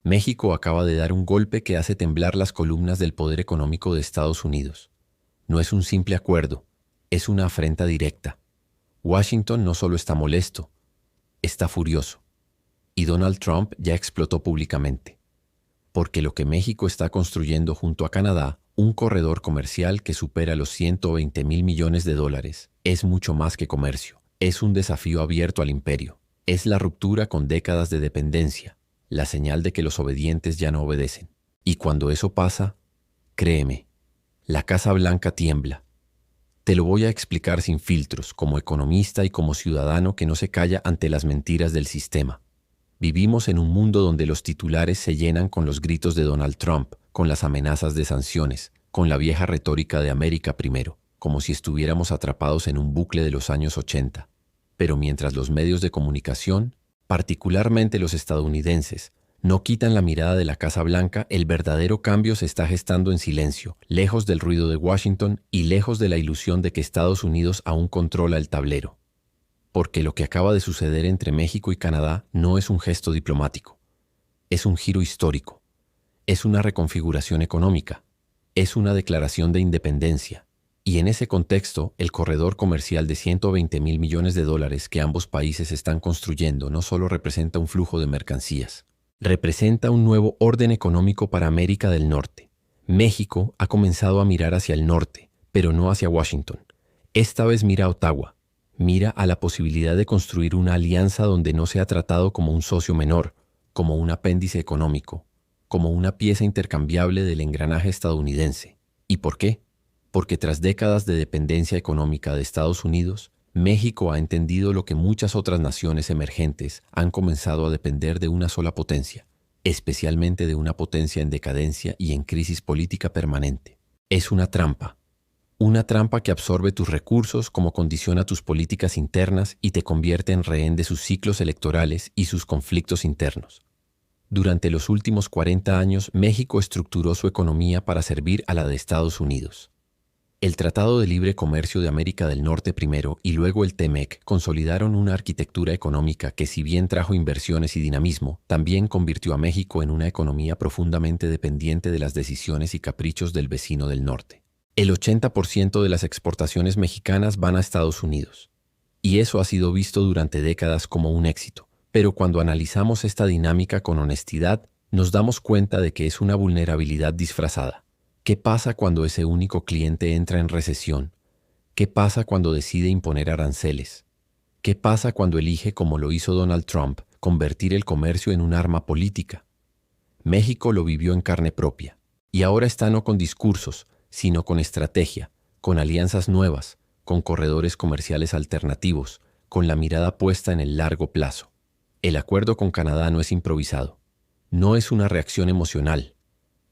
México acaba de dar un golpe que hace temblar las columnas del poder económico de Estados Unidos. No es un simple acuerdo, es una afrenta directa. Washington no solo está molesto, está furioso. Y Donald Trump ya explotó públicamente. Porque lo que México está construyendo junto a Canadá, un corredor comercial que supera los 120,000 millones de dólares, es mucho más que comercio. Es un desafío abierto al imperio. Es la ruptura con décadas de dependencia, la señal de que los obedientes ya no obedecen. Y cuando eso pasa, créeme, la Casa Blanca tiembla. Te lo voy a explicar sin filtros, como economista y como ciudadano que no se calla ante las mentiras del sistema. Vivimos en un mundo donde los titulares se llenan con los gritos de Donald Trump, con las amenazas de sanciones, con la vieja retórica de América primero, como si estuviéramos atrapados en un bucle de los años 80. Pero mientras los medios de comunicación, particularmente los estadounidenses, no quitan la mirada de la Casa Blanca, el verdadero cambio se está gestando en silencio, lejos del ruido de Washington y lejos de la ilusión de que Estados Unidos aún controla el tablero. Porque lo que acaba de suceder entre México y Canadá no es un gesto diplomático, es un giro histórico, es una reconfiguración económica, es una declaración de independencia. Y en ese contexto, el corredor comercial de 120,000 millones de dólares que ambos países están construyendo no solo representa un flujo de mercancías, representa un nuevo orden económico para América del Norte. México ha comenzado a mirar hacia el norte, pero no hacia Washington. Esta vez mira a Ottawa. Mira a la posibilidad de construir una alianza donde no sea tratado como un socio menor, como un apéndice económico, como una pieza intercambiable del engranaje estadounidense. ¿Y por qué? Porque tras décadas de dependencia económica de Estados Unidos, México ha entendido lo que muchas otras naciones emergentes han comenzado a depender de una sola potencia, especialmente de una potencia en decadencia y en crisis política permanente. Es una trampa que absorbe tus recursos como condiciona tus políticas internas y te convierte en rehén de sus ciclos electorales y sus conflictos internos. Durante los últimos 40 años, México estructuró su economía para servir a la de Estados Unidos. El Tratado de Libre Comercio de América del Norte primero y luego el TEMEC consolidaron una arquitectura económica que, si bien trajo inversiones y dinamismo, también convirtió a México en una economía profundamente dependiente de las decisiones y caprichos del vecino del norte. El 80% de las exportaciones mexicanas van a Estados Unidos. Y eso ha sido visto durante décadas como un éxito. Pero cuando analizamos esta dinámica con honestidad, nos damos cuenta de que es una vulnerabilidad disfrazada. ¿Qué pasa cuando ese único cliente entra en recesión? ¿Qué pasa cuando decide imponer aranceles? ¿Qué pasa cuando elige, como lo hizo Donald Trump, convertir el comercio en un arma política? México lo vivió en carne propia. Y ahora está no con discursos, sino con estrategia, con alianzas nuevas, con corredores comerciales alternativos, con la mirada puesta en el largo plazo. El acuerdo con Canadá no es improvisado. No es una reacción emocional.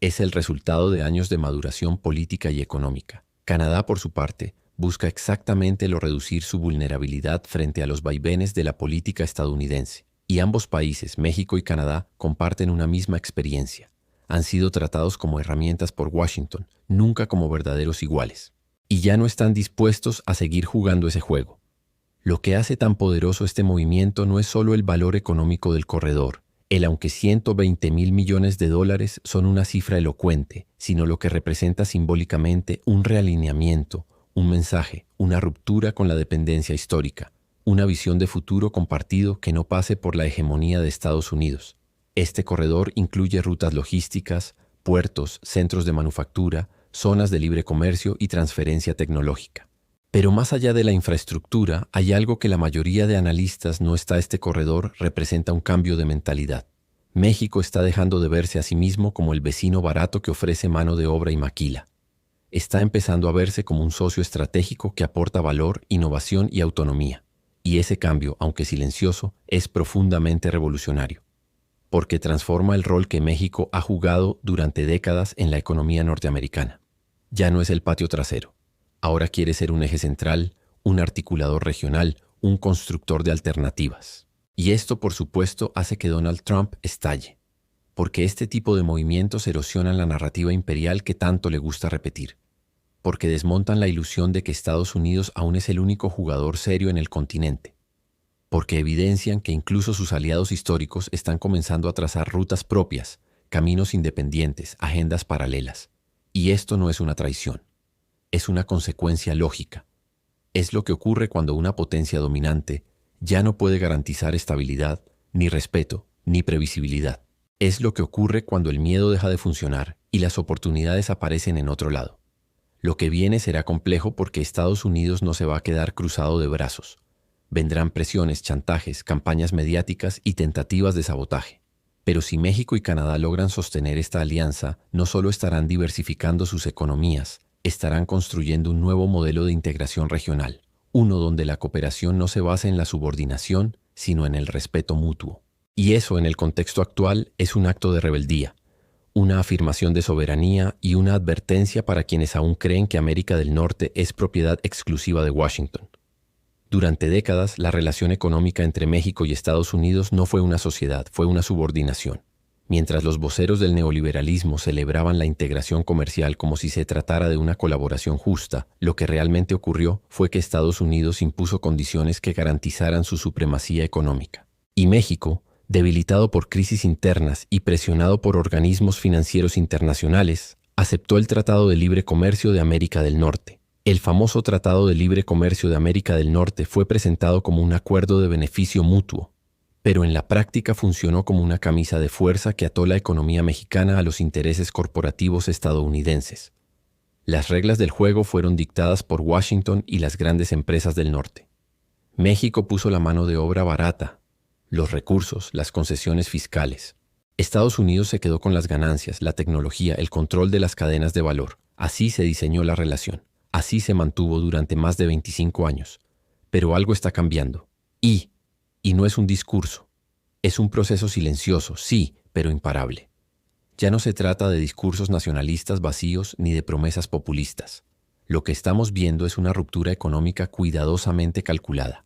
Es el resultado de años de maduración política y económica. Canadá, por su parte, busca exactamente reducir su vulnerabilidad frente a los vaivenes de la política estadounidense. Y ambos países, México y Canadá, comparten una misma experiencia. Han sido tratados como herramientas por Washington, nunca como verdaderos iguales. Y ya no están dispuestos a seguir jugando ese juego. Lo que hace tan poderoso este movimiento no es solo el valor económico del corredor, aunque 120,000 millones de dólares son una cifra elocuente, sino lo que representa simbólicamente un realineamiento, un mensaje, una ruptura con la dependencia histórica, una visión de futuro compartido que no pase por la hegemonía de Estados Unidos. Este corredor incluye rutas logísticas, puertos, centros de manufactura, zonas de libre comercio y transferencia tecnológica. Pero más allá de la infraestructura, hay algo que la mayoría de analistas no está. Este corredor representa un cambio de mentalidad. México está dejando de verse a sí mismo como el vecino barato que ofrece mano de obra y maquila. Está empezando a verse como un socio estratégico que aporta valor, innovación y autonomía. Y ese cambio, aunque silencioso, es profundamente revolucionario. Porque transforma el rol que México ha jugado durante décadas en la economía norteamericana. Ya no es el patio trasero. Ahora quiere ser un eje central, un articulador regional, un constructor de alternativas. Y esto, por supuesto, hace que Donald Trump estalle, porque este tipo de movimientos erosionan la narrativa imperial que tanto le gusta repetir, porque desmontan la ilusión de que Estados Unidos aún es el único jugador serio en el continente, porque evidencian que incluso sus aliados históricos están comenzando a trazar rutas propias, caminos independientes, agendas paralelas. Y esto no es una traición, es una consecuencia lógica. Es lo que ocurre cuando una potencia dominante ya no puede garantizar estabilidad, ni respeto, ni previsibilidad. Es lo que ocurre cuando el miedo deja de funcionar y las oportunidades aparecen en otro lado. Lo que viene será complejo porque Estados Unidos no se va a quedar cruzado de brazos. Vendrán presiones, chantajes, campañas mediáticas y tentativas de sabotaje. Pero si México y Canadá logran sostener esta alianza, no solo estarán diversificando sus economías, estarán construyendo un nuevo modelo de integración regional, uno donde la cooperación no se basa en la subordinación, sino en el respeto mutuo. Y eso, en el contexto actual, es un acto de rebeldía, una afirmación de soberanía y una advertencia para quienes aún creen que América del Norte es propiedad exclusiva de Washington. Durante décadas, la relación económica entre México y Estados Unidos no fue una sociedad, fue una subordinación. Mientras los voceros del neoliberalismo celebraban la integración comercial como si se tratara de una colaboración justa, lo que realmente ocurrió fue que Estados Unidos impuso condiciones que garantizaran su supremacía económica. Y México, debilitado por crisis internas y presionado por organismos financieros internacionales, aceptó el Tratado de Libre Comercio de América del Norte. El famoso Tratado de Libre Comercio de América del Norte fue presentado como un acuerdo de beneficio mutuo, pero en la práctica funcionó como una camisa de fuerza que ató la economía mexicana a los intereses corporativos estadounidenses. Las reglas del juego fueron dictadas por Washington y las grandes empresas del norte. México puso la mano de obra barata, los recursos, las concesiones fiscales. Estados Unidos se quedó con las ganancias, la tecnología, el control de las cadenas de valor. Así se diseñó la relación. Así se mantuvo durante más de 25 años. Pero algo está cambiando. Y no es un discurso. Es un proceso silencioso, sí, pero imparable. Ya no se trata de discursos nacionalistas vacíos ni de promesas populistas. Lo que estamos viendo es una ruptura económica cuidadosamente calculada.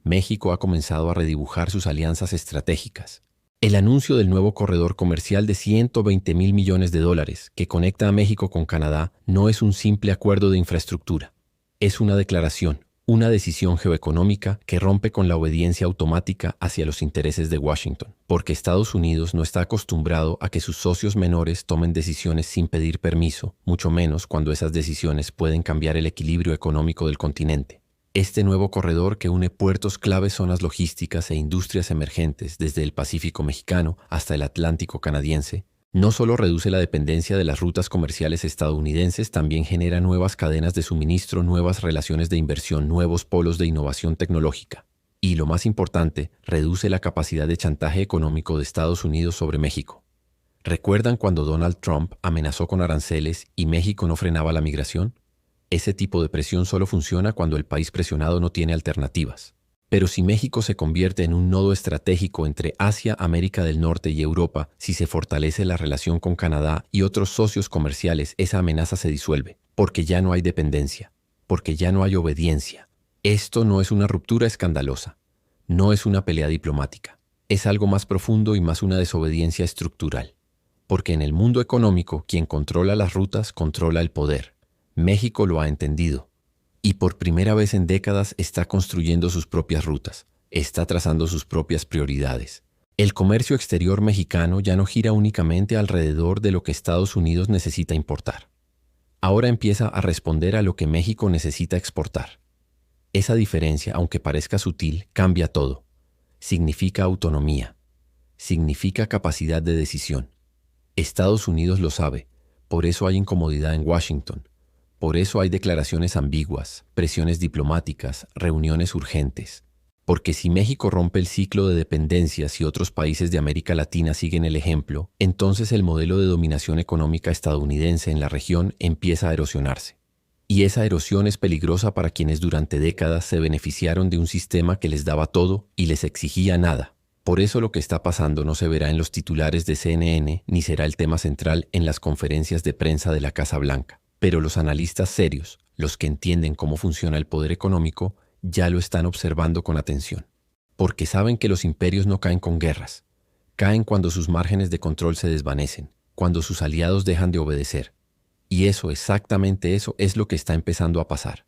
México ha comenzado a redibujar sus alianzas estratégicas. El anuncio del nuevo corredor comercial de $120,000 millones que conecta a México con Canadá no es un simple acuerdo de infraestructura. Es una declaración, una decisión geoeconómica que rompe con la obediencia automática hacia los intereses de Washington, porque Estados Unidos no está acostumbrado a que sus socios menores tomen decisiones sin pedir permiso, mucho menos cuando esas decisiones pueden cambiar el equilibrio económico del continente. Este nuevo corredor que une puertos claves, zonas logísticas e industrias emergentes desde el Pacífico mexicano hasta el Atlántico canadiense, no solo reduce la dependencia de las rutas comerciales estadounidenses, también genera nuevas cadenas de suministro, nuevas relaciones de inversión, nuevos polos de innovación tecnológica. Y lo más importante, reduce la capacidad de chantaje económico de Estados Unidos sobre México. ¿Recuerdan cuando Donald Trump amenazó con aranceles y México no frenaba la migración? Ese tipo de presión solo funciona cuando el país presionado no tiene alternativas. Pero si México se convierte en un nodo estratégico entre Asia, América del Norte y Europa, si se fortalece la relación con Canadá y otros socios comerciales, esa amenaza se disuelve, porque ya no hay dependencia, porque ya no hay obediencia. Esto no es una ruptura escandalosa, no es una pelea diplomática, es algo más profundo y más una desobediencia estructural. Porque en el mundo económico, quien controla las rutas controla el poder. México lo ha entendido y por primera vez en décadas está construyendo sus propias rutas, está trazando sus propias prioridades. El comercio exterior mexicano ya no gira únicamente alrededor de lo que Estados Unidos necesita importar. Ahora empieza a responder a lo que México necesita exportar. Esa diferencia, aunque parezca sutil, cambia todo. Significa autonomía, significa capacidad de decisión. Estados Unidos lo sabe, por eso hay incomodidad en Washington. Por eso hay declaraciones ambiguas, presiones diplomáticas, reuniones urgentes. Porque si México rompe el ciclo de dependencias y otros países de América Latina siguen el ejemplo, entonces el modelo de dominación económica estadounidense en la región empieza a erosionarse. Y esa erosión es peligrosa para quienes durante décadas se beneficiaron de un sistema que les daba todo y les exigía nada. Por eso lo que está pasando no se verá en los titulares de CNN ni será el tema central en las conferencias de prensa de la Casa Blanca. Pero los analistas serios, los que entienden cómo funciona el poder económico, ya lo están observando con atención. Porque saben que los imperios no caen con guerras. Caen cuando sus márgenes de control se desvanecen, cuando sus aliados dejan de obedecer. Y eso, exactamente eso, es lo que está empezando a pasar.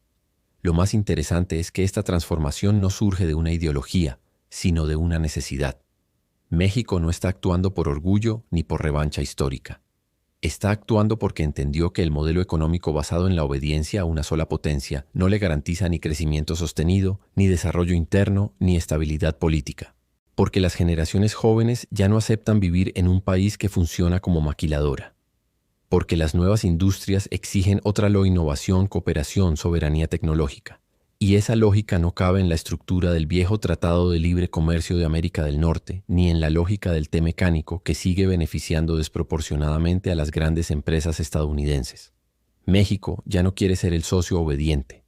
Lo más interesante es que esta transformación no surge de una ideología, sino de una necesidad. México no está actuando por orgullo ni por revancha histórica. Está actuando porque entendió que el modelo económico basado en la obediencia a una sola potencia no le garantiza ni crecimiento sostenido, ni desarrollo interno, ni estabilidad política. Porque las generaciones jóvenes ya no aceptan vivir en un país que funciona como maquiladora. Porque las nuevas industrias exigen otra innovación, cooperación, soberanía tecnológica. Y esa lógica no cabe en la estructura del viejo Tratado de Libre Comercio de América del Norte, ni en la lógica del té mecánico que sigue beneficiando desproporcionadamente a las grandes empresas estadounidenses. México ya no quiere ser el socio obediente,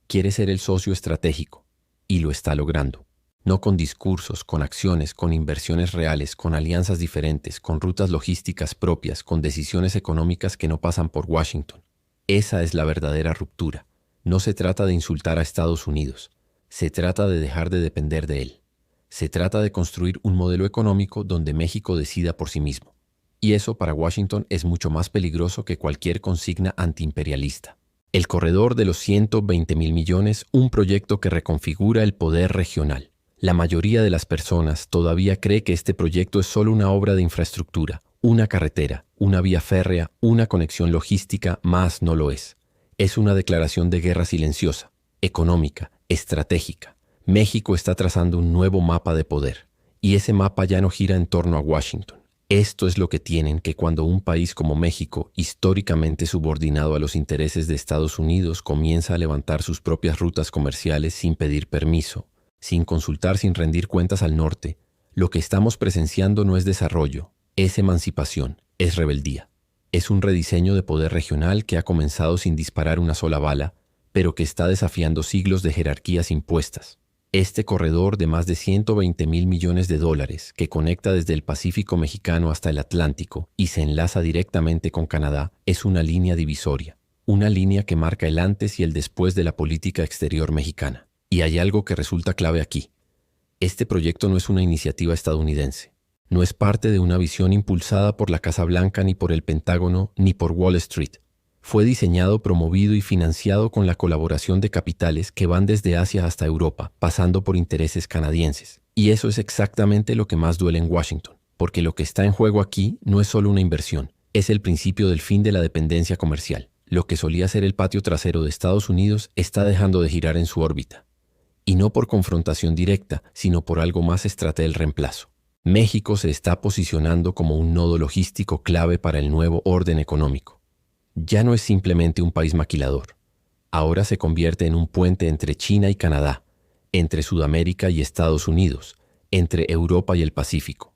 quiere ser el socio estratégico, y lo está logrando. No con discursos, con acciones, con inversiones reales, con alianzas diferentes, con rutas logísticas propias, con decisiones económicas que no pasan por Washington. Esa es la verdadera ruptura. No se trata de insultar a Estados Unidos, se trata de dejar de depender de él. Se trata de construir un modelo económico donde México decida por sí mismo. Y eso para Washington es mucho más peligroso que cualquier consigna antiimperialista. El corredor de los 120,000 millones, un proyecto que reconfigura el poder regional. La mayoría de las personas todavía cree que este proyecto es solo una obra de infraestructura, una carretera, una vía férrea, una conexión logística, más no lo es. Es una declaración de guerra silenciosa, económica, estratégica. México está trazando un nuevo mapa de poder, y ese mapa ya no gira en torno a Washington. Esto es lo que tienen que cuando un país como México, históricamente subordinado a los intereses de Estados Unidos, comienza a levantar sus propias rutas comerciales sin pedir permiso, sin consultar, sin rendir cuentas al norte. Lo que estamos presenciando no es desarrollo, es emancipación, es rebeldía. Es un rediseño de poder regional que ha comenzado sin disparar una sola bala, pero que está desafiando siglos de jerarquías impuestas. Este corredor de más de 120,000 millones de dólares, que conecta desde el Pacífico mexicano hasta el Atlántico y se enlaza directamente con Canadá, es una línea divisoria, una línea que marca el antes y el después de la política exterior mexicana. Y hay algo que resulta clave aquí. Este proyecto no es una iniciativa estadounidense. No es parte de una visión impulsada por la Casa Blanca, ni por el Pentágono, ni por Wall Street. Fue diseñado, promovido y financiado con la colaboración de capitales que van desde Asia hasta Europa, pasando por intereses canadienses. Y eso es exactamente lo que más duele en Washington, porque lo que está en juego aquí no es solo una inversión, es el principio del fin de la dependencia comercial. Lo que solía ser el patio trasero de Estados Unidos está dejando de girar en su órbita. Y no por confrontación directa, sino por algo más del reemplazo. México se está posicionando como un nodo logístico clave para el nuevo orden económico. Ya no es simplemente un país maquilador. Ahora se convierte en un puente entre China y Canadá, entre Sudamérica y Estados Unidos, entre Europa y el Pacífico.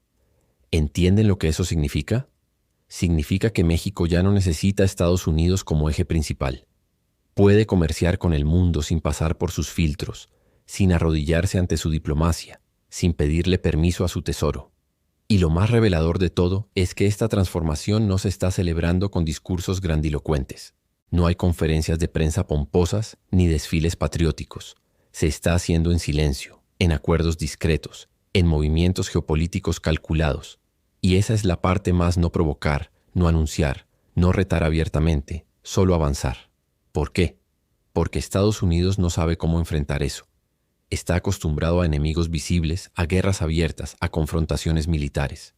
¿Entienden lo que eso significa? Significa que México ya no necesita a Estados Unidos como eje principal. Puede comerciar con el mundo sin pasar por sus filtros, sin arrodillarse ante su diplomacia, sin pedirle permiso a su tesoro. Y lo más revelador de todo es que esta transformación no se está celebrando con discursos grandilocuentes. No hay conferencias de prensa pomposas ni desfiles patrióticos. Se está haciendo en silencio, en acuerdos discretos, en movimientos geopolíticos calculados. Y esa es la parte más: no provocar, no anunciar, no retar abiertamente, solo avanzar. ¿Por qué? Porque Estados Unidos no sabe cómo enfrentar eso. Está acostumbrado a enemigos visibles, a guerras abiertas, a confrontaciones militares.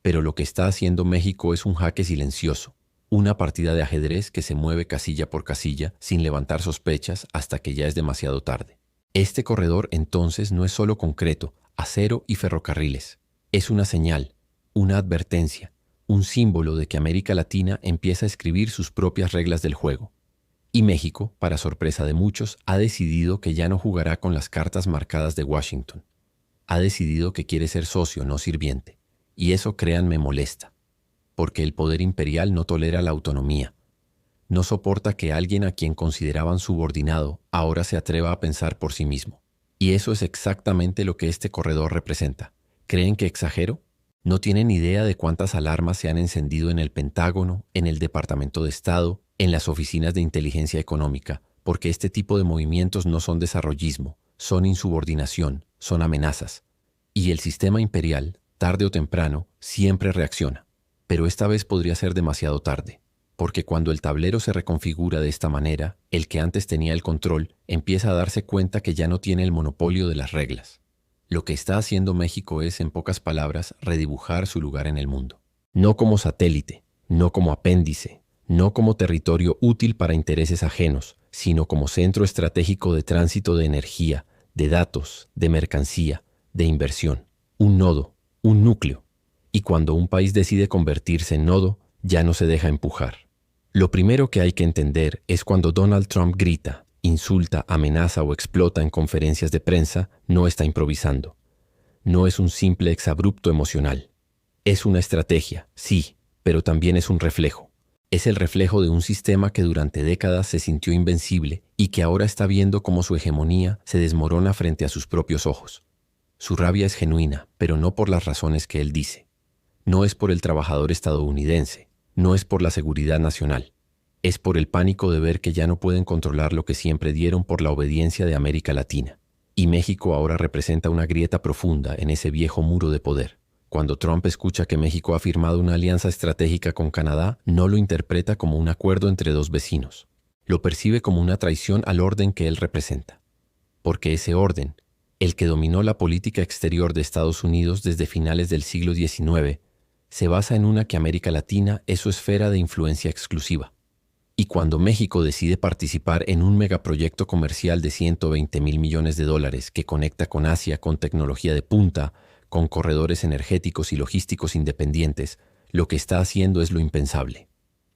Pero lo que está haciendo México es un jaque silencioso, una partida de ajedrez que se mueve casilla por casilla sin levantar sospechas hasta que ya es demasiado tarde. Este corredor entonces no es solo concreto, acero y ferrocarriles. Es una señal, una advertencia, un símbolo de que América Latina empieza a escribir sus propias reglas del juego. Y México, para sorpresa de muchos, ha decidido que ya no jugará con las cartas marcadas de Washington. Ha decidido que quiere ser socio, no sirviente. Y eso, créanme, molesta. Porque el poder imperial no tolera la autonomía. No soporta que alguien a quien consideraban subordinado ahora se atreva a pensar por sí mismo. Y eso es exactamente lo que este corredor representa. ¿Creen que exagero? No tienen idea de cuántas alarmas se han encendido en el Pentágono, en el Departamento de Estado, en las oficinas de inteligencia económica, porque este tipo de movimientos no son desarrollismo, son insubordinación, son amenazas. Y el sistema imperial, tarde o temprano, siempre reacciona. Pero esta vez podría ser demasiado tarde, porque cuando el tablero se reconfigura de esta manera, el que antes tenía el control empieza a darse cuenta que ya no tiene el monopolio de las reglas. Lo que está haciendo México es, en pocas palabras, redibujar su lugar en el mundo. No como satélite, no como apéndice, no como territorio útil para intereses ajenos, sino como centro estratégico de tránsito de energía, de datos, de mercancía, de inversión. Un nodo, un núcleo. Y cuando un país decide convertirse en nodo, ya no se deja empujar. Lo primero que hay que entender es cuando Donald Trump grita, insulta, amenaza o explota en conferencias de prensa, no está improvisando. No es un simple exabrupto emocional. Es una estrategia, sí, pero también es un reflejo. Es el reflejo de un sistema que durante décadas se sintió invencible y que ahora está viendo cómo su hegemonía se desmorona frente a sus propios ojos. Su rabia es genuina, pero no por las razones que él dice. No es por el trabajador estadounidense, no es por la seguridad nacional. Es por el pánico de ver que ya no pueden controlar lo que siempre dieron por la obediencia de América Latina. Y México ahora representa una grieta profunda en ese viejo muro de poder. Cuando Trump escucha que México ha firmado una alianza estratégica con Canadá, no lo interpreta como un acuerdo entre dos vecinos. Lo percibe como una traición al orden que él representa. Porque ese orden, el que dominó la política exterior de Estados Unidos desde finales del siglo XIX, se basa en una que América Latina es su esfera de influencia exclusiva. Y cuando México decide participar en un megaproyecto comercial de $120,000 millones que conecta con Asia con tecnología de punta, con corredores energéticos y logísticos independientes, lo que está haciendo es lo impensable.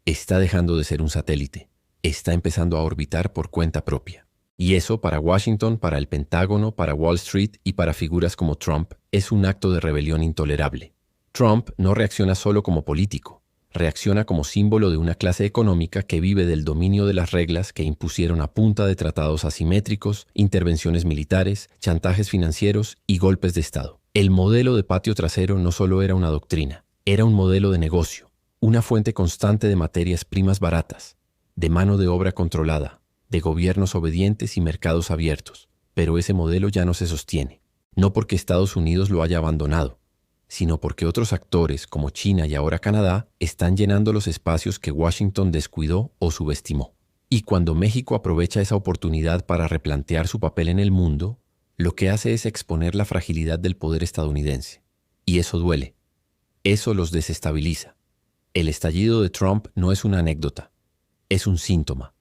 Está dejando de ser un satélite. Está empezando a orbitar por cuenta propia. Y eso para Washington, para el Pentágono, para Wall Street y para figuras como Trump es un acto de rebelión intolerable. Trump no reacciona solo como político. Reacciona como símbolo de una clase económica que vive del dominio de las reglas que impusieron a punta de tratados asimétricos, intervenciones militares, chantajes financieros y golpes de Estado. El modelo de patio trasero no solo era una doctrina, era un modelo de negocio, una fuente constante de materias primas baratas, de mano de obra controlada, de gobiernos obedientes y mercados abiertos. Pero ese modelo ya no se sostiene, no porque Estados Unidos lo haya abandonado, sino porque otros actores, como China y ahora Canadá, están llenando los espacios que Washington descuidó o subestimó. Y cuando México aprovecha esa oportunidad para replantear su papel en el mundo, lo que hace es exponer la fragilidad del poder estadounidense. Y eso duele. Eso los desestabiliza. El estallido de Trump no es una anécdota, es un síntoma.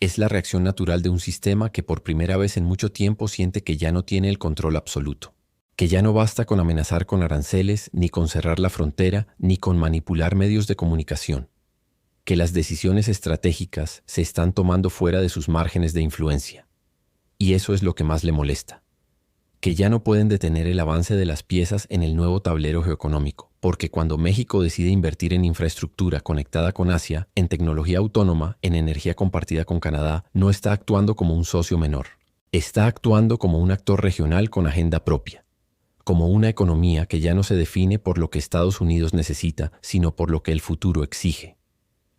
Es la reacción natural de un sistema que por primera vez en mucho tiempo siente que ya no tiene el control absoluto. Que ya no basta con amenazar con aranceles, ni con cerrar la frontera, ni con manipular medios de comunicación. Que las decisiones estratégicas se están tomando fuera de sus márgenes de influencia. Y eso es lo que más le molesta. Que ya no pueden detener el avance de las piezas en el nuevo tablero geoeconómico, porque cuando México decide invertir en infraestructura conectada con Asia, en tecnología autónoma, en energía compartida con Canadá, no está actuando como un socio menor. Está actuando como un actor regional con agenda propia. Como una economía que ya no se define por lo que Estados Unidos necesita, sino por lo que el futuro exige.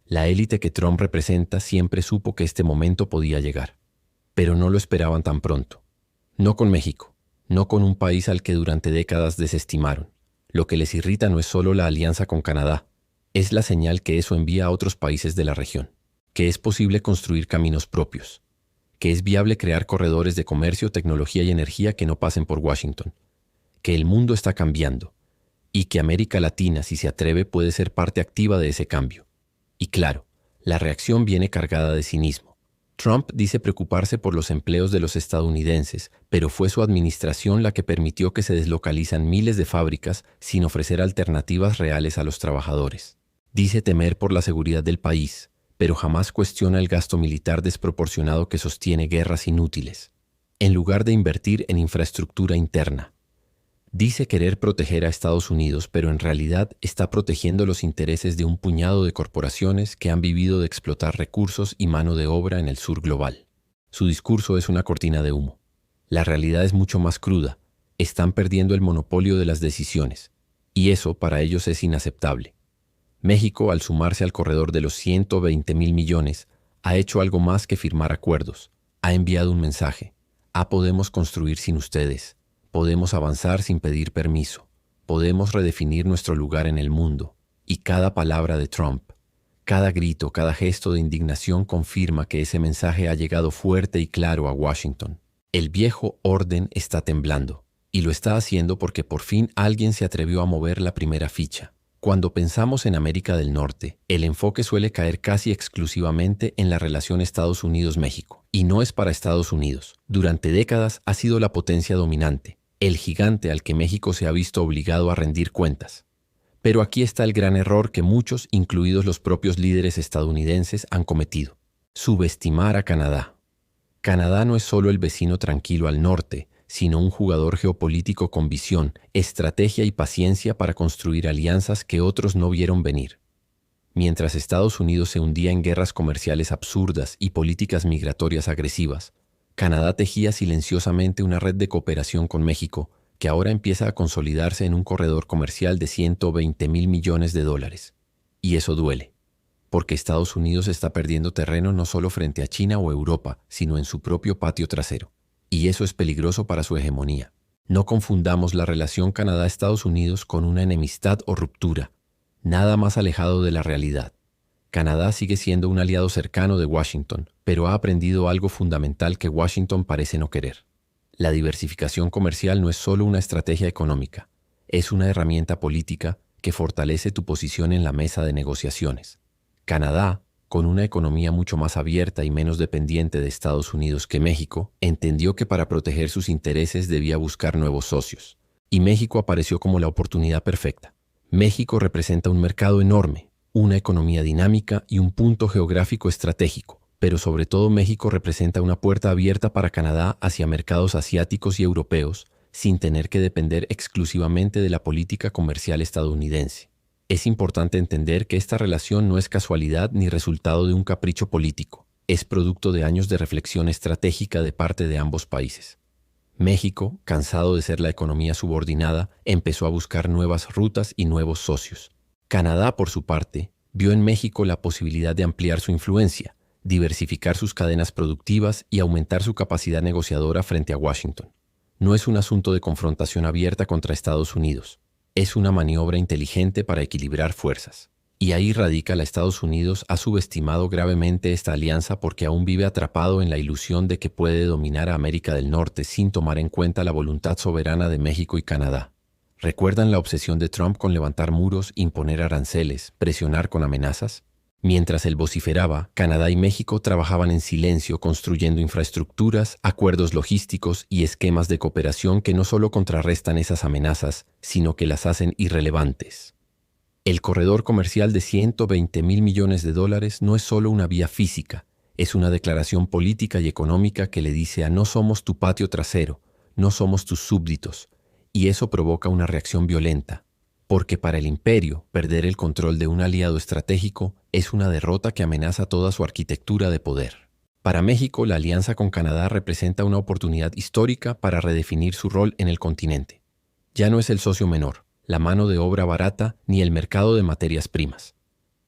La élite que Trump representa siempre supo que este momento podía llegar, pero no lo esperaban tan pronto. No con México, no con un país al que durante décadas desestimaron. Lo que les irrita no es solo la alianza con Canadá, es la señal que eso envía a otros países de la región, que es posible construir caminos propios, que es viable crear corredores de comercio, tecnología y energía que no pasen por Washington, que el mundo está cambiando y que América Latina, si se atreve, puede ser parte activa de ese cambio. Y claro, la reacción viene cargada de cinismo. Trump dice preocuparse por los empleos de los estadounidenses, pero fue su administración la que permitió que se deslocalizan miles de fábricas sin ofrecer alternativas reales a los trabajadores. Dice temer por la seguridad del país, pero jamás cuestiona el gasto militar desproporcionado que sostiene guerras inútiles, en lugar de invertir en infraestructura interna. Dice querer proteger a Estados Unidos, pero en realidad está protegiendo los intereses de un puñado de corporaciones que han vivido de explotar recursos y mano de obra en el sur global. Su discurso es una cortina de humo. La realidad es mucho más cruda. Están perdiendo el monopolio de las decisiones, y eso para ellos es inaceptable. México, al sumarse al corredor de los $120,000 millones, ha hecho algo más que firmar acuerdos. Ha enviado un mensaje. Podemos construir sin ustedes. Podemos avanzar sin pedir permiso. Podemos redefinir nuestro lugar en el mundo. Y cada palabra de Trump, cada grito, cada gesto de indignación confirma que ese mensaje ha llegado fuerte y claro a Washington. El viejo orden está temblando. Y lo está haciendo porque por fin alguien se atrevió a mover la primera ficha. Cuando pensamos en América del Norte, el enfoque suele caer casi exclusivamente en la relación Estados Unidos-México. Y no es para Estados Unidos. Durante décadas ha sido la potencia dominante, el gigante al que México se ha visto obligado a rendir cuentas. Pero aquí está el gran error que muchos, incluidos los propios líderes estadounidenses, han cometido: subestimar a Canadá. Canadá no es solo el vecino tranquilo al norte, sino un jugador geopolítico con visión, estrategia y paciencia para construir alianzas que otros no vieron venir. Mientras Estados Unidos se hundía en guerras comerciales absurdas y políticas migratorias agresivas, Canadá tejía silenciosamente una red de cooperación con México, que ahora empieza a consolidarse en un corredor comercial de $120,000 millones. Y eso duele, porque Estados Unidos está perdiendo terreno no solo frente a China o Europa, sino en su propio patio trasero. Y eso es peligroso para su hegemonía. No confundamos la relación Canadá-Estados Unidos con una enemistad o ruptura, nada más alejado de la realidad. Canadá sigue siendo un aliado cercano de Washington, pero ha aprendido algo fundamental que Washington parece no querer. La diversificación comercial no es solo una estrategia económica, es una herramienta política que fortalece tu posición en la mesa de negociaciones. Canadá, con una economía mucho más abierta y menos dependiente de Estados Unidos que México, entendió que para proteger sus intereses debía buscar nuevos socios. Y México apareció como la oportunidad perfecta. México representa un mercado enorme, una economía dinámica y un punto geográfico estratégico, pero sobre todo México representa una puerta abierta para Canadá hacia mercados asiáticos y europeos, sin tener que depender exclusivamente de la política comercial estadounidense. Es importante entender que esta relación no es casualidad ni resultado de un capricho político, es producto de años de reflexión estratégica de parte de ambos países. México, cansado de ser la economía subordinada, empezó a buscar nuevas rutas y nuevos socios. Canadá, por su parte, vio en México la posibilidad de ampliar su influencia, diversificar sus cadenas productivas y aumentar su capacidad negociadora frente a Washington. No es un asunto de confrontación abierta contra Estados Unidos. Es una maniobra inteligente para equilibrar fuerzas. Y ahí radica la Estados Unidos ha subestimado gravemente esta alianza porque aún vive atrapado en la ilusión de que puede dominar a América del Norte sin tomar en cuenta la voluntad soberana de México y Canadá. ¿Recuerdan la obsesión de Trump con levantar muros, imponer aranceles, presionar con amenazas? Mientras él vociferaba, Canadá y México trabajaban en silencio construyendo infraestructuras, acuerdos logísticos y esquemas de cooperación que no solo contrarrestan esas amenazas, sino que las hacen irrelevantes. El corredor comercial de $120,000 millones no es solo una vía física, es una declaración política y económica que le dice a no somos tu patio trasero, no somos tus súbditos, y eso provoca una reacción violenta. Porque para el imperio, perder el control de un aliado estratégico es una derrota que amenaza toda su arquitectura de poder. Para México, la alianza con Canadá representa una oportunidad histórica para redefinir su rol en el continente. Ya no es el socio menor, la mano de obra barata ni el mercado de materias primas.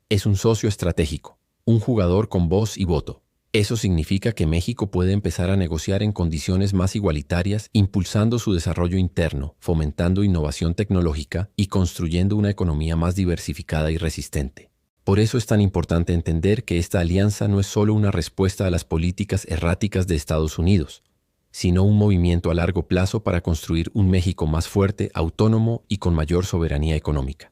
Es un socio estratégico, un jugador con voz y voto. Eso significa que México puede empezar a negociar en condiciones más igualitarias, impulsando su desarrollo interno, fomentando innovación tecnológica y construyendo una economía más diversificada y resistente. Por eso es tan importante entender que esta alianza no es solo una respuesta a las políticas erráticas de Estados Unidos, sino un movimiento a largo plazo para construir un México más fuerte, autónomo y con mayor soberanía económica.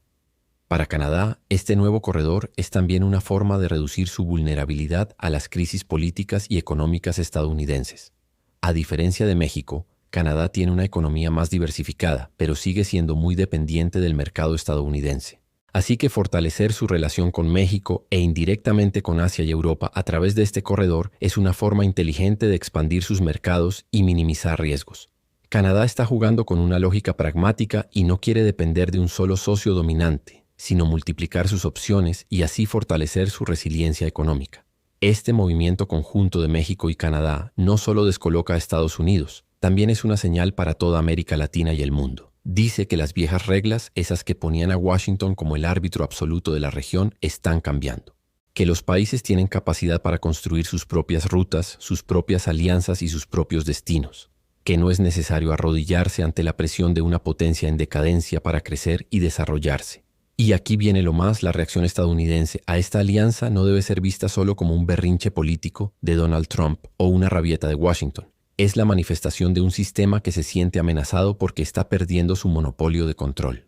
Para Canadá, este nuevo corredor es también una forma de reducir su vulnerabilidad a las crisis políticas y económicas estadounidenses. A diferencia de México, Canadá tiene una economía más diversificada, pero sigue siendo muy dependiente del mercado estadounidense. Así que fortalecer su relación con México e indirectamente con Asia y Europa a través de este corredor es una forma inteligente de expandir sus mercados y minimizar riesgos. Canadá está jugando con una lógica pragmática y no quiere depender de un solo socio dominante, sino multiplicar sus opciones y así fortalecer su resiliencia económica. Este movimiento conjunto de México y Canadá no solo descoloca a Estados Unidos, también es una señal para toda América Latina y el mundo. Dice que las viejas reglas, esas que ponían a Washington como el árbitro absoluto de la región, están cambiando. Que los países tienen capacidad para construir sus propias rutas, sus propias alianzas y sus propios destinos. Que no es necesario arrodillarse ante la presión de una potencia en decadencia para crecer y desarrollarse. Y aquí viene lo más, la reacción estadounidense a esta alianza no debe ser vista solo como un berrinche político de Donald Trump o una rabieta de Washington. Es la manifestación de un sistema que se siente amenazado porque está perdiendo su monopolio de control.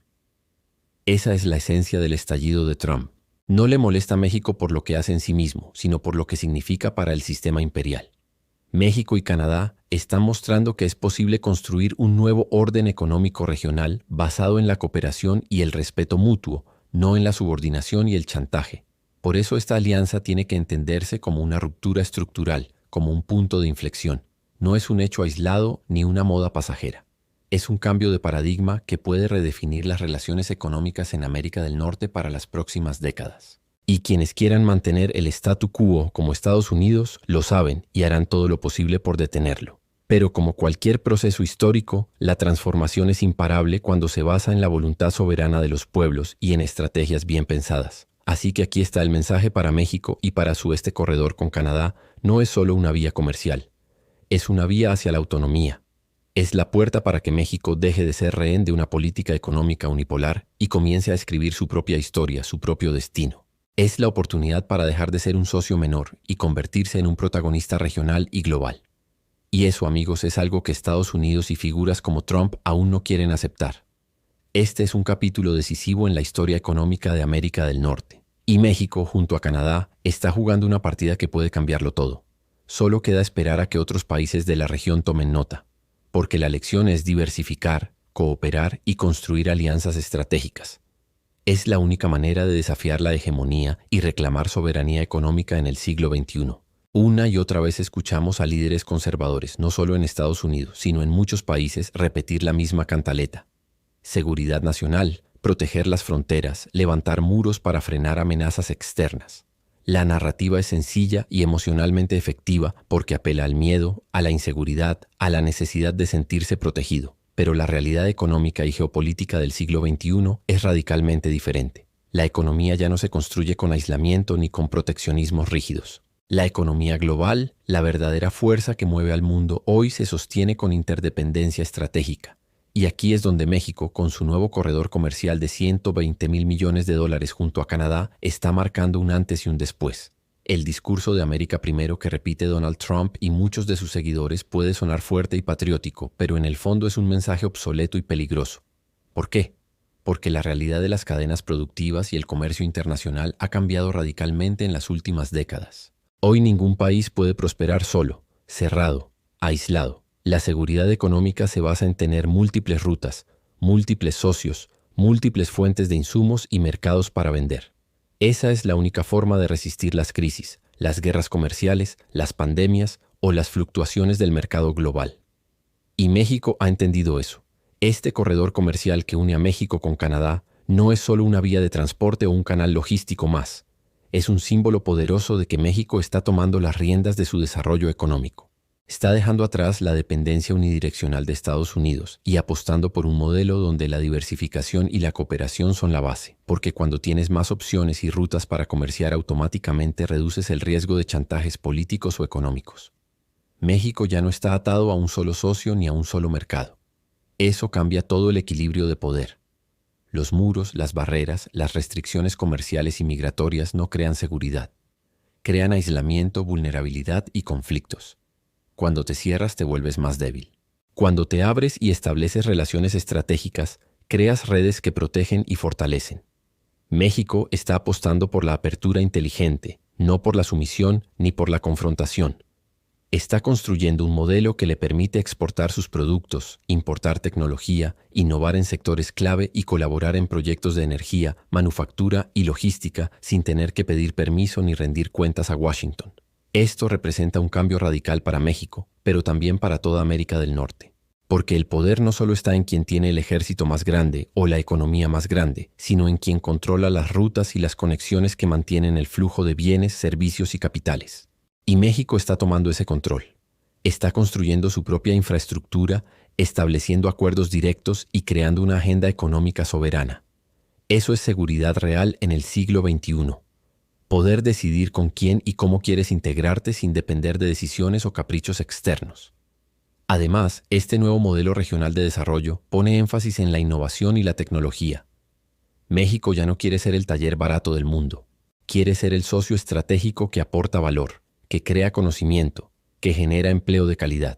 Esa es la esencia del estallido de Trump. No le molesta a México por lo que hace en sí mismo, sino por lo que significa para el sistema imperial. México y Canadá están mostrando que es posible construir un nuevo orden económico regional basado en la cooperación y el respeto mutuo, no en la subordinación y el chantaje. Por eso esta alianza tiene que entenderse como una ruptura estructural, como un punto de inflexión. No es un hecho aislado ni una moda pasajera. Es un cambio de paradigma que puede redefinir las relaciones económicas en América del Norte para las próximas décadas. Y quienes quieran mantener el statu quo como Estados Unidos lo saben y harán todo lo posible por detenerlo. Pero como cualquier proceso histórico, la transformación es imparable cuando se basa en la voluntad soberana de los pueblos y en estrategias bien pensadas. Así que aquí está el mensaje para México y para su este corredor con Canadá. No es solo una vía comercial, es una vía hacia la autonomía. Es la puerta para que México deje de ser rehén de una política económica unipolar y comience a escribir su propia historia, su propio destino. Es la oportunidad para dejar de ser un socio menor y convertirse en un protagonista regional y global. Y eso, amigos, es algo que Estados Unidos y figuras como Trump aún no quieren aceptar. Este es un capítulo decisivo en la historia económica de América del Norte. Y México, junto a Canadá, está jugando una partida que puede cambiarlo todo. Solo queda esperar a que otros países de la región tomen nota, porque la lección es diversificar, cooperar y construir alianzas estratégicas. Es la única manera de desafiar la hegemonía y reclamar soberanía económica en el siglo XXI. Una y otra vez escuchamos a líderes conservadores, no solo en Estados Unidos, sino en muchos países, repetir la misma cantaleta. Seguridad nacional, proteger las fronteras, levantar muros para frenar amenazas externas. La narrativa es sencilla y emocionalmente efectiva porque apela al miedo, a la inseguridad, a la necesidad de sentirse protegido. Pero la realidad económica y geopolítica del siglo XXI es radicalmente diferente. La economía ya no se construye con aislamiento ni con proteccionismos rígidos. La economía global, la verdadera fuerza que mueve al mundo, hoy se sostiene con interdependencia estratégica. Y aquí es donde México, con su nuevo corredor comercial de $120,000 millones junto a Canadá, está marcando un antes y un después. El discurso de América Primero que repite Donald Trump y muchos de sus seguidores puede sonar fuerte y patriótico, pero en el fondo es un mensaje obsoleto y peligroso. ¿Por qué? Porque la realidad de las cadenas productivas y el comercio internacional ha cambiado radicalmente en las últimas décadas. Hoy ningún país puede prosperar solo, cerrado, aislado. La seguridad económica se basa en tener múltiples rutas, múltiples socios, múltiples fuentes de insumos y mercados para vender. Esa es la única forma de resistir las crisis, las guerras comerciales, las pandemias o las fluctuaciones del mercado global. Y México ha entendido eso. Este corredor comercial que une a México con Canadá no es solo una vía de transporte o un canal logístico más. Es un símbolo poderoso de que México está tomando las riendas de su desarrollo económico. Está dejando atrás la dependencia unidireccional de Estados Unidos y apostando por un modelo donde la diversificación y la cooperación son la base, porque cuando tienes más opciones y rutas para comerciar automáticamente reduces el riesgo de chantajes políticos o económicos. México ya no está atado a un solo socio ni a un solo mercado. Eso cambia todo el equilibrio de poder. Los muros, las barreras, las restricciones comerciales y migratorias no crean seguridad. Crean aislamiento, vulnerabilidad y conflictos. Cuando te cierras te vuelves más débil. Cuando te abres y estableces relaciones estratégicas, creas redes que protegen y fortalecen. México está apostando por la apertura inteligente, no por la sumisión ni por la confrontación. Está construyendo un modelo que le permite exportar sus productos, importar tecnología, innovar en sectores clave y colaborar en proyectos de energía, manufactura y logística sin tener que pedir permiso ni rendir cuentas a Washington. Esto representa un cambio radical para México, pero también para toda América del Norte. Porque el poder no solo está en quien tiene el ejército más grande o la economía más grande, sino en quien controla las rutas y las conexiones que mantienen el flujo de bienes, servicios y capitales. Y México está tomando ese control. Está construyendo su propia infraestructura, estableciendo acuerdos directos y creando una agenda económica soberana. Eso es seguridad real en el siglo XXI. Poder decidir con quién y cómo quieres integrarte sin depender de decisiones o caprichos externos. Además, este nuevo modelo regional de desarrollo pone énfasis en la innovación y la tecnología. México ya no quiere ser el taller barato del mundo. Quiere ser el socio estratégico que aporta valor, que crea conocimiento, que genera empleo de calidad.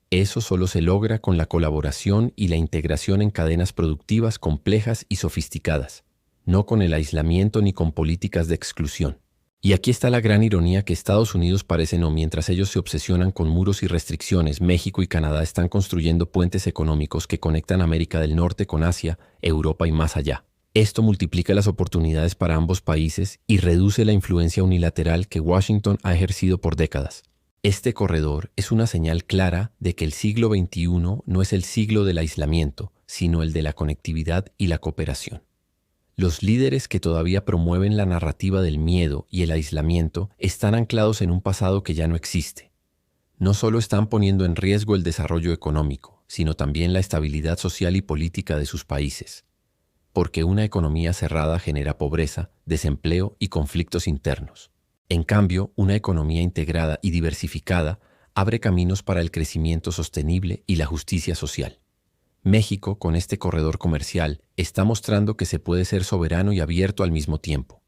Eso solo se logra con la colaboración y la integración en cadenas productivas complejas y sofisticadas, no con el aislamiento ni con políticas de exclusión. Y aquí está la gran ironía que Estados Unidos parece no, mientras ellos se obsesionan con muros y restricciones, México y Canadá están construyendo puentes económicos que conectan América del Norte con Asia, Europa y más allá. Esto multiplica las oportunidades para ambos países y reduce la influencia unilateral que Washington ha ejercido por décadas. Este corredor es una señal clara de que el siglo XXI no es el siglo del aislamiento, sino el de la conectividad y la cooperación. Los líderes que todavía promueven la narrativa del miedo y el aislamiento están anclados en un pasado que ya no existe. No solo están poniendo en riesgo el desarrollo económico, sino también la estabilidad social y política de sus países. Porque una economía cerrada genera pobreza, desempleo y conflictos internos. En cambio, una economía integrada y diversificada abre caminos para el crecimiento sostenible y la justicia social. México, con este corredor comercial, está mostrando que se puede ser soberano y abierto al mismo tiempo,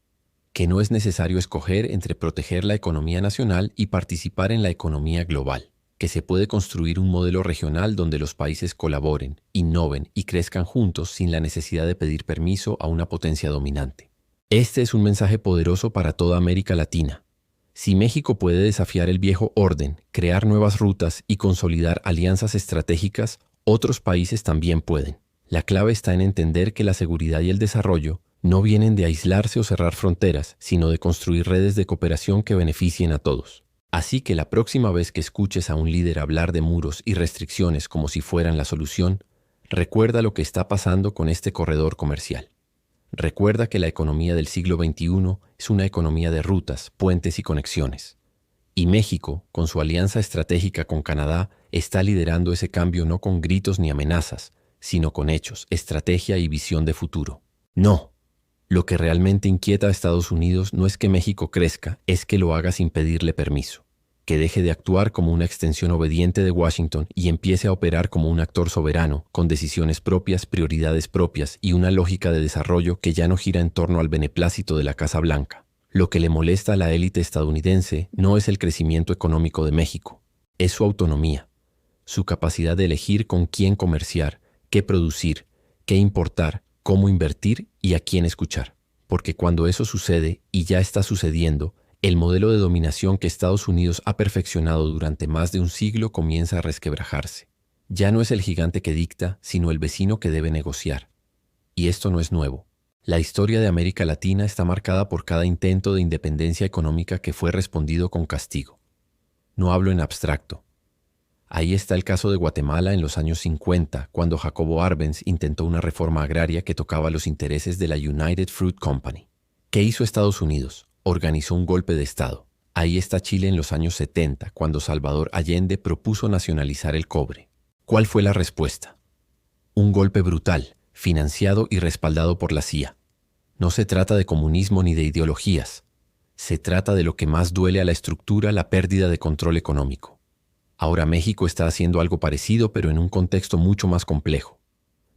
que no es necesario escoger entre proteger la economía nacional y participar en la economía global, que se puede construir un modelo regional donde los países colaboren, innoven y crezcan juntos sin la necesidad de pedir permiso a una potencia dominante. Este es un mensaje poderoso para toda América Latina. Si México puede desafiar el viejo orden, crear nuevas rutas y consolidar alianzas estratégicas, otros países también pueden. La clave está en entender que la seguridad y el desarrollo no vienen de aislarse o cerrar fronteras, sino de construir redes de cooperación que beneficien a todos. Así que la próxima vez que escuches a un líder hablar de muros y restricciones como si fueran la solución, recuerda lo que está pasando con este corredor comercial. Recuerda que la economía del siglo XXI es una economía de rutas, puentes y conexiones. Y México, con su alianza estratégica con Canadá, está liderando ese cambio no con gritos ni amenazas, sino con hechos, estrategia y visión de futuro. No, lo que realmente inquieta a Estados Unidos no es que México crezca, es que lo haga sin pedirle permiso. Que deje de actuar como una extensión obediente de Washington y empiece a operar como un actor soberano, con decisiones propias, prioridades propias y una lógica de desarrollo que ya no gira en torno al beneplácito de la Casa Blanca. Lo que le molesta a la élite estadounidense no es el crecimiento económico de México, es su autonomía, su capacidad de elegir con quién comerciar, qué producir, qué importar, cómo invertir y a quién escuchar. Porque cuando eso sucede, y ya está sucediendo, el modelo de dominación que Estados Unidos ha perfeccionado durante más de un siglo comienza a resquebrajarse. Ya no es el gigante que dicta, sino el vecino que debe negociar. Y esto no es nuevo. La historia de América Latina está marcada por cada intento de independencia económica que fue respondido con castigo. No hablo en abstracto. Ahí está el caso de Guatemala en los años 50, cuando Jacobo Arbenz intentó una reforma agraria que tocaba los intereses de la United Fruit Company. ¿Qué hizo Estados Unidos? Organizó un golpe de Estado. Ahí está Chile en los años 70, cuando Salvador Allende propuso nacionalizar el cobre. ¿Cuál fue la respuesta? Un golpe brutal, financiado y respaldado por la CIA. No se trata de comunismo ni de ideologías. Se trata de lo que más duele a la estructura, la pérdida de control económico. Ahora México está haciendo algo parecido, pero en un contexto mucho más complejo.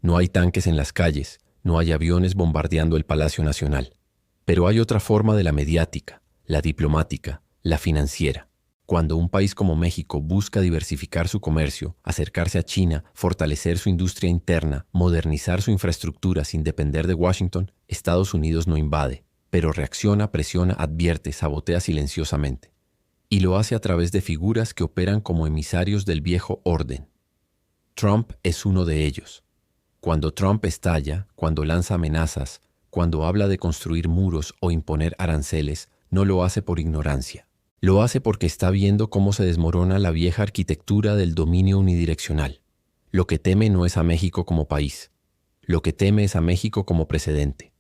No hay tanques en las calles, no hay aviones bombardeando el Palacio Nacional. Pero hay otra forma de la mediática, la diplomática, la financiera. Cuando un país como México busca diversificar su comercio, acercarse a China, fortalecer su industria interna, modernizar su infraestructura sin depender de Washington, Estados Unidos no invade, pero reacciona, presiona, advierte, sabotea silenciosamente. Y lo hace a través de figuras que operan como emisarios del viejo orden. Trump es uno de ellos. Cuando Trump estalla, cuando lanza amenazas, cuando habla de construir muros o imponer aranceles, no lo hace por ignorancia. Lo hace porque está viendo cómo se desmorona la vieja arquitectura del dominio unidireccional. Lo que teme no es a México como país. Lo que teme es a México como precedente.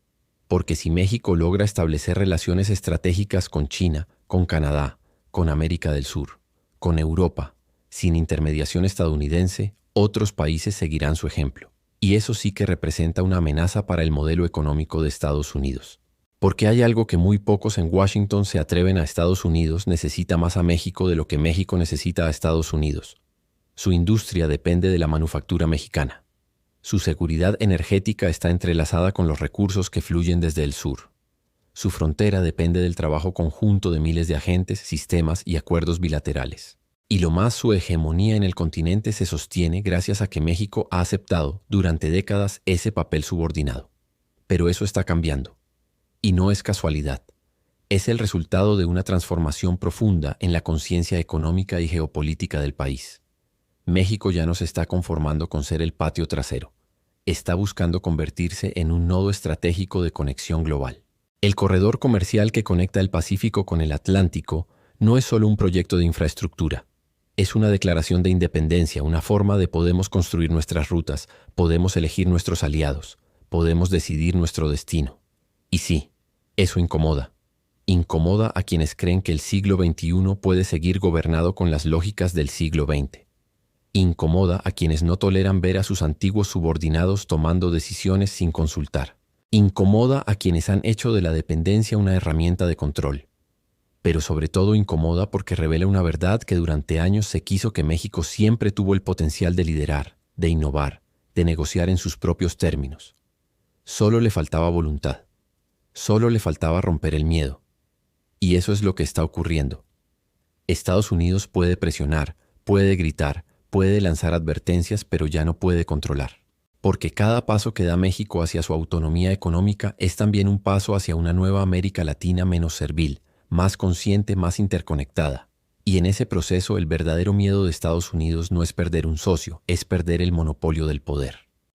Porque si México logra establecer relaciones estratégicas con China, con Canadá, con América del Sur, con Europa, sin intermediación estadounidense, otros países seguirán su ejemplo. Y eso sí que representa una amenaza para el modelo económico de Estados Unidos. Porque hay algo que muy pocos en Washington se atreven a Estados Unidos necesita más a México de lo que México necesita a Estados Unidos. Su industria depende de la manufactura mexicana. Su seguridad energética está entrelazada con los recursos que fluyen desde el sur. Su frontera depende del trabajo conjunto de miles de agentes, sistemas y acuerdos bilaterales. Y lo más, su hegemonía en el continente se sostiene gracias a que México ha aceptado durante décadas ese papel subordinado. Pero eso está cambiando. Y no es casualidad. Es el resultado de una transformación profunda en la conciencia económica y geopolítica del país. México ya no se está conformando con ser el patio trasero. Está buscando convertirse en un nodo estratégico de conexión global. El corredor comercial que conecta el Pacífico con el Atlántico no es solo un proyecto de infraestructura. Es una declaración de independencia, una forma de podemos construir nuestras rutas, podemos elegir nuestros aliados, podemos decidir nuestro destino. Y sí, eso incomoda. Incomoda a quienes creen que el siglo XXI puede seguir gobernado con las lógicas del siglo XX. Incomoda a quienes no toleran ver a sus antiguos subordinados tomando decisiones sin consultar. Incomoda a quienes han hecho de la dependencia una herramienta de control. Pero sobre todo incomoda porque revela una verdad que durante años se quiso que México siempre tuvo el potencial de liderar, de innovar, de negociar en sus propios términos. Solo le faltaba voluntad. Solo le faltaba romper el miedo. Y eso es lo que está ocurriendo. Estados Unidos puede presionar, puede gritar, puede lanzar advertencias, pero ya no puede controlar. Porque cada paso que da México hacia su autonomía económica es también un paso hacia una nueva América Latina menos servil, más consciente, más interconectada. Y en ese proceso el verdadero miedo de Estados Unidos no es perder un socio, es perder el monopolio del poder.